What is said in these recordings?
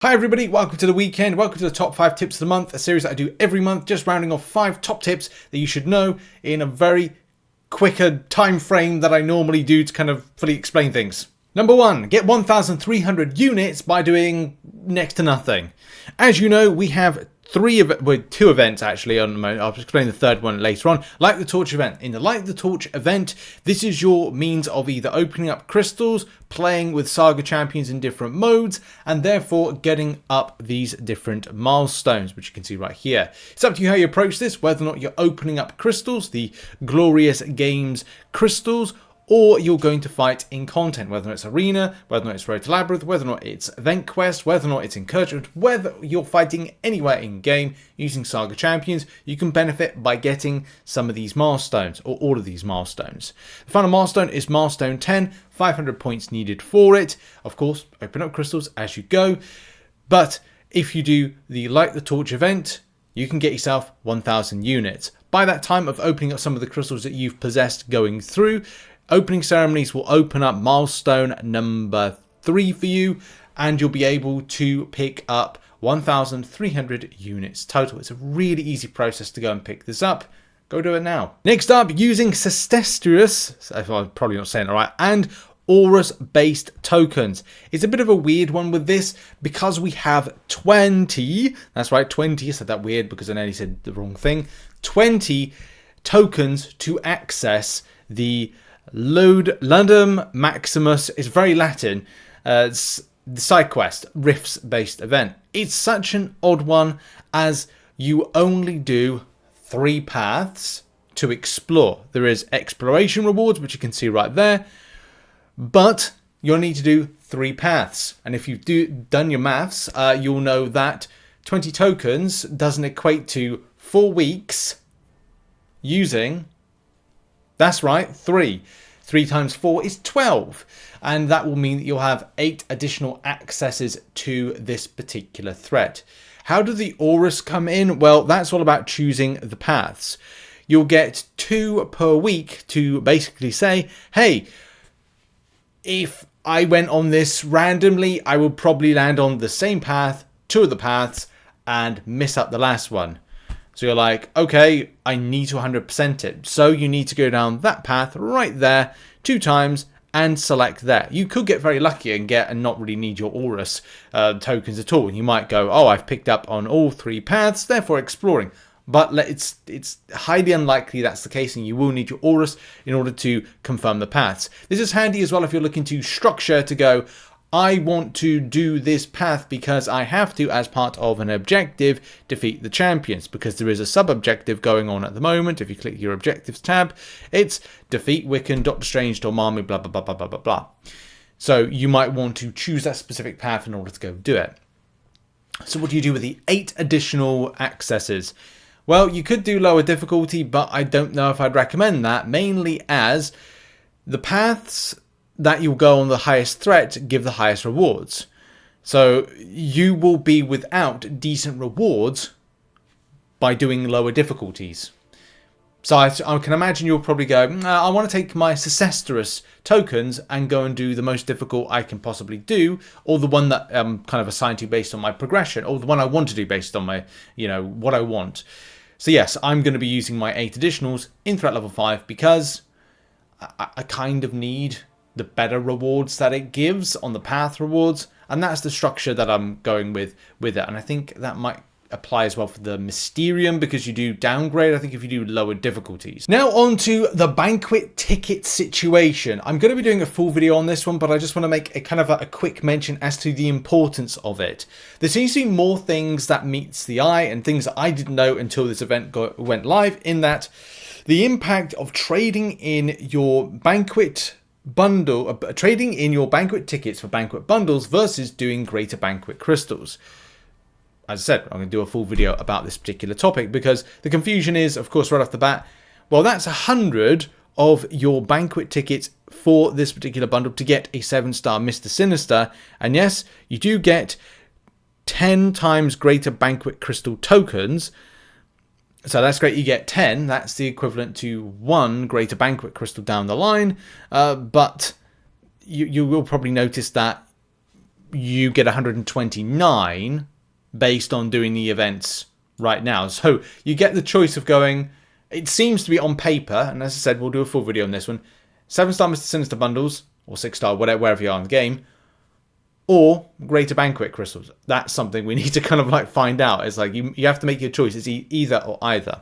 Hi everybody, welcome to the weekend, welcome to the top 5 tips of the month, a series that I do every month, just rounding off 5 top tips that you should know in a very quicker time frame that I normally do to kind of fully explain things. Number 1, get 1,300 units by doing next to nothing. As you know, we have two events actually on the moment. I'll explain the third one later on. Light the Torch event. In the Light the Torch event, this is your means of either opening up crystals, playing with saga champions in different modes, and therefore getting up these different milestones, which you can see right here. It's up to you how you approach this, whether or not you're opening up crystals, the Glorious Games crystals, or you're going to fight in content, whether it's arena, whether or not it's road to labyrinth, whether or not it's event quest, whether or not it's encouragement, whether you're fighting anywhere in game using saga champions, you can benefit by getting some of these milestones, or all of these milestones. The final milestone is milestone 10, 500 points needed for it. Of course, open up crystals as you go, but if you do the Light the Torch event, you can get yourself 1,000 units. By that time of opening up some of the crystals that you've possessed going through, Opening Ceremonies will open up milestone number 3 for you, and you'll be able to pick up 1,300 units total. It's a really easy process to go and pick this up. Go do it now. Next up, using Sestertius, I'm probably not saying it right, and Aureus-based tokens. It's a bit of a weird one with this because we have 20, that's right, 20, I said that weird because I nearly said the wrong thing, 20 tokens to access the Ludum Maximus. Is very Latin. It's the side quest, Rifts based event. It's such an odd one as you only do 3 paths to explore. There is exploration rewards, which you can see right there, but you'll need to do 3 paths. And if you've done your maths, you'll know that 20 tokens doesn't equate to 4 weeks using, that's right, 3. 3 times 4 is 12. And that will mean that you'll have 8 additional accesses to this particular threat. How do the Aureus come in? Well, that's all about choosing the paths. You'll get 2 per week to basically say, hey, if I went on this randomly, I would probably land on the same path, 2 of the paths, and miss up the last one. So you're like, okay, I need to 100% it. So you need to go down that path right there 2 times and select that. You could get very lucky and not really need your Aureus tokens at all. You might go, oh, I've picked up on all 3 paths, therefore exploring. But it's highly unlikely that's the case, and you will need your Aureus in order to confirm the paths. This is handy as well if you're looking to structure to go, I want to do this path because I have to, as part of an objective, defeat the champions, because there is a sub-objective going on at the moment. If you click your objectives tab, it's defeat Wiccan, Doctor Strange, Dormammu, blah, blah, blah, blah, blah, blah, blah. So you might want to choose that specific path in order to go do it. So what do you do with the 8 additional accesses? Well, you could do lower difficulty, but I don't know if I'd recommend that, mainly as the paths that you'll go on the highest threat give the highest rewards. So you will be without decent rewards by doing lower difficulties. So I can imagine you'll probably go, I want to take my Sestertius tokens and go and do the most difficult I can possibly do, or the one that I'm kind of assigned to based on my progression, or the one I want to do based on my, what I want. So yes, I'm going to be using my 8 additionals in threat level 5 because I kind of need the better rewards that it gives on the path rewards, and that's the structure that I'm going with it. And I think that might apply as well for the Mysterium, because you do downgrade, I think, if you do lower difficulties. Now on to the Banquet ticket situation. I'm going to be doing a full video on this one, but I just want to make a kind of a quick mention as to the importance of it. There seems to be more things that meets the eye and things that I didn't know until this event went live, in that the impact of trading in your Banquet bundle, trading in your Banquet tickets for Banquet bundles versus doing greater Banquet crystals. As I said, I'm going to do a full video about this particular topic because the confusion is, of course, right off the bat, well, that's 100 of your Banquet tickets for this particular bundle to get a 7-star Mr. Sinister. And yes, you do get 10 times greater Banquet crystal tokens. So that's great, you get 10, that's the equivalent to 1 greater Banquet crystal down the line, but you will probably notice that you get 129 based on doing the events right now. So you get the choice of going, it seems to be on paper, and as I said, we'll do a full video on this one, 7-star Mr. Sinister bundles, or 6-star, wherever you are in the game, or greater Banquet crystals. That's something we need to kind of like find out. It's like you have to make your choice. It's either or either.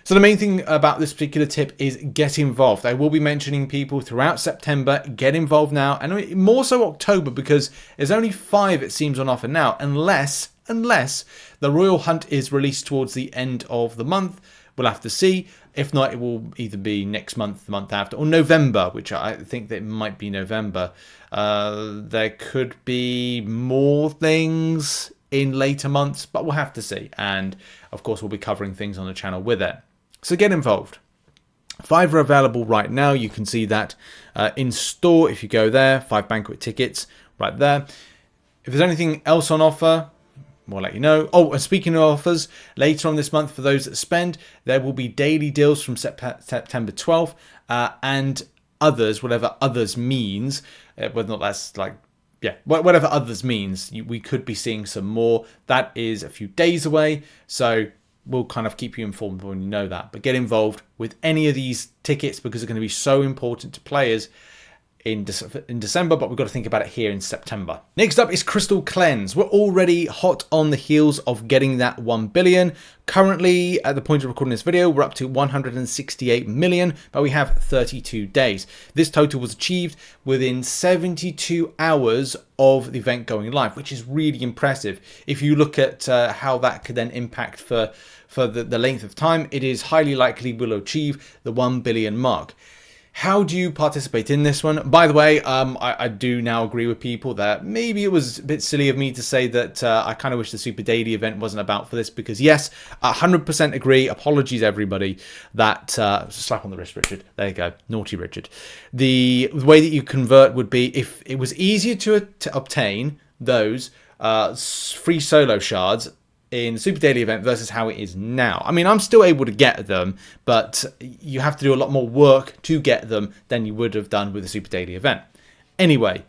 So the main thing about this particular tip is get involved. I will be mentioning people throughout September. Get involved now, and more so October, because there's only 5, it seems, on offer now, unless the Royal Hunt is released towards the end of the month. We'll have to see. If not, it will either be next month, the month after, or November, which I think that it might be November. There could be more things in later months, but we'll have to see. And of course, we'll be covering things on the channel with it. So get involved. 5 are available right now. You can see that in store if you go there. 5 Banquet tickets right there. If there's anything else on offer, we'll let you know. Oh, and speaking of offers, later on this month, for those that spend, there will be daily deals from September 12th and others, whatever others means, whether or not that's like, yeah, whatever others means, we could be seeing some more. That is a few days away, so we'll kind of keep you informed when you know that. But get involved with any of these tickets because they're going to be so important to players in December, but we've got to think about it here in September. Next up is Crystal Cleanse. We're already hot on the heels of getting that 1 billion. Currently, at the point of recording this video, we're up to 168 million, but we have 32 days. This total was achieved within 72 hours of the event going live, which is really impressive. If you look at how that could then impact for the length of time, it is highly likely we'll achieve the 1 billion mark. How do you participate in this one? By the way, I do now agree with people that maybe it was a bit silly of me to say that I kind of wish the Super Daily event wasn't about for this, because yes, 100% agree. Apologies, everybody. That slap on the wrist, Richard. There you go. Naughty Richard. The way that you convert would be if it was easier to obtain those free solo shards in the Super Daily event versus how it is now. I mean, I'm still able to get them, but you have to do a lot more work to get them than you would have done with the Super Daily event. Anyway,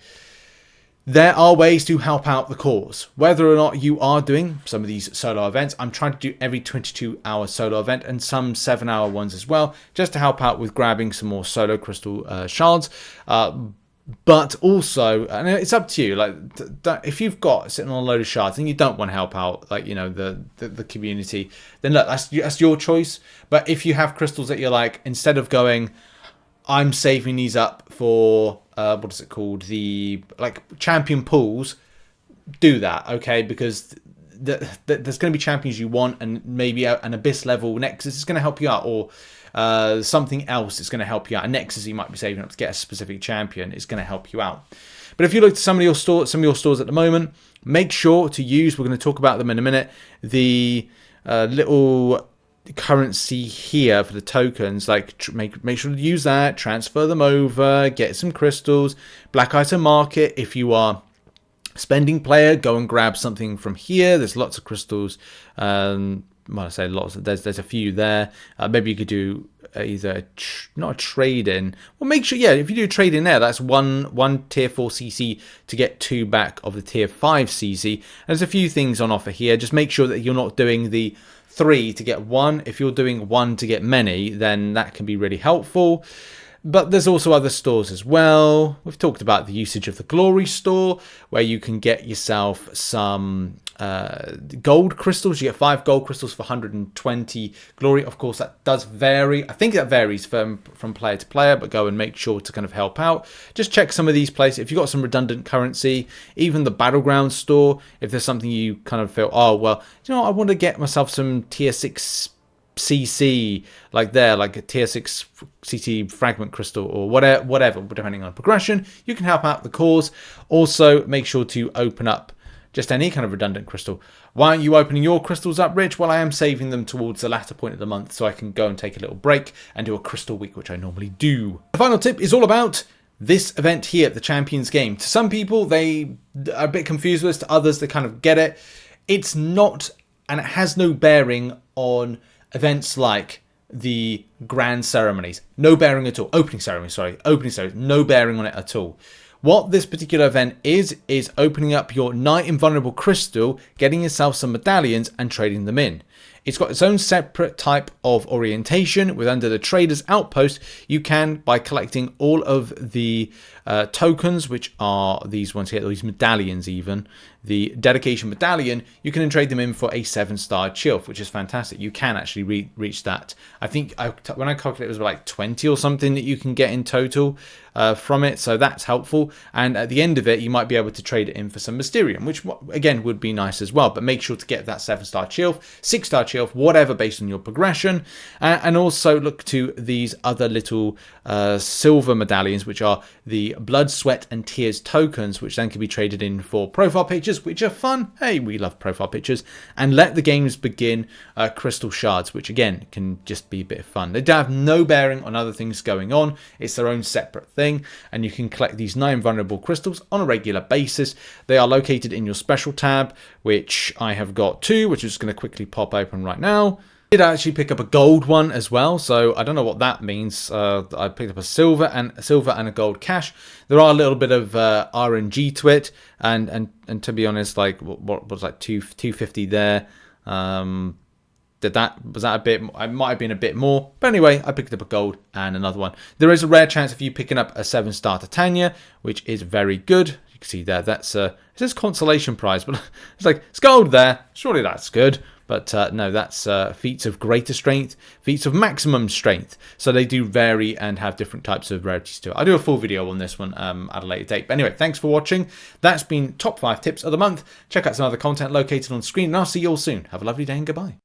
there are ways to help out the cause. Whether or not you are doing some of these solo events, I'm trying to do every 22-hour solo event and some 7-hour ones as well, just to help out with grabbing some more solo crystal shards. But also, and it's up to you, like if you've got sitting on a load of shards and you don't want to help out, like, you know, the community, then look, that's your choice. But if you have crystals that you're like, instead of going, I'm saving these up for what is it called, the like champion pools, do that, okay? Because there's going to be champions you want, and maybe an abyss level nexus is going to help you out, or something else is going to help you out. A nexus you might be saving up to get a specific champion is going to help you out. But if you look at some of your stores at the moment, make sure to use, we're going to talk about them in a minute, the little currency here for the tokens. Like make sure to use that, transfer them over, get some crystals. Black item market, if you are spending player, go and grab something from here. There's lots of crystals. Well, I say lots. There's a few there. Maybe you could do either not a trade in. Well, make sure, yeah, if you do a trade in there, that's one tier 4 CC to get 2 back of the tier 5 CC. And there's a few things on offer here. Just make sure that you're not doing the 3 to get 1. If you're doing 1 to get many, then that can be really helpful. But there's also other stores as well. We've talked about the usage of the Glory store, where you can get yourself some gold crystals. You get 5 gold crystals for 120 glory. Of course, that does vary. I think that varies from player to player, but go and make sure to kind of help out. Just check some of these places. If you've got some redundant currency, even the Battleground store, if there's something you kind of feel, oh, well, you know, I want to get myself some tier 6 CC, like there, like a tier 6 CC fragment crystal or whatever, depending on progression, you can help out the cause. Also, make sure to open up just any kind of redundant crystal. Why aren't you opening your crystals up, Rich? Well, I am saving them towards the latter point of the month so I can go and take a little break and do a crystal week, which I normally do. The final tip is all about this event here, the Champions Game. To some people, they are a bit confused with this. To others, they kind of get it. It's not, and it has no bearing on events like the grand ceremonies. No bearing at all. Opening ceremonies, no bearing on it at all. What this particular event is opening up your Knight Invulnerable Crystal, getting yourself some medallions and trading them in. It's got its own separate type of orientation with under the Trader's Outpost. You can, by collecting all of the tokens, which are these ones here, these medallions even, the Dedication Medallion, you can then trade them in for a 7-star Chilf, which is fantastic. You can actually reach that. I think when I calculated it was like 20 or something that you can get in total from it, so that's helpful. And at the end of it, you might be able to trade it in for some Mysterium, which again would be nice as well. But make sure to get that 7-star Chilf, 6-star Chilf, whatever based on your progression. And also look to these other little silver medallions, which are the Blood, Sweat and Tears tokens, which then can be traded in for profile pictures, which are fun. Hey, we love profile pictures. And Let the Games Begin crystal shards, which again can just be a bit of fun. They have no bearing on other things going on. It's their own separate thing, and you can collect these 9 vulnerable crystals on a regular basis. They are located in your special tab, which I have got 2, which is just going to quickly pop open right now. I did actually pick up a gold one as well, so I don't know what that means. I picked up a silver and a gold cash. There are a little bit of RNG to it, and to be honest, like what was like 250 there. Was that a bit? I might have been a bit more, but anyway, I picked up a gold and another one. There is a rare chance of you picking up a 7-star Titania, which is very good. You can see there, that's it says consolation prize, but it's like it's gold there. Surely that's good. But no, that's feats of greater strength, feats of maximum strength. So they do vary and have different types of rarities to it. I'll do a full video on this one at a later date. But anyway, thanks for watching. That's been top 5 tips of the month. Check out some other content located on screen, and I'll see you all soon. Have a lovely day and goodbye.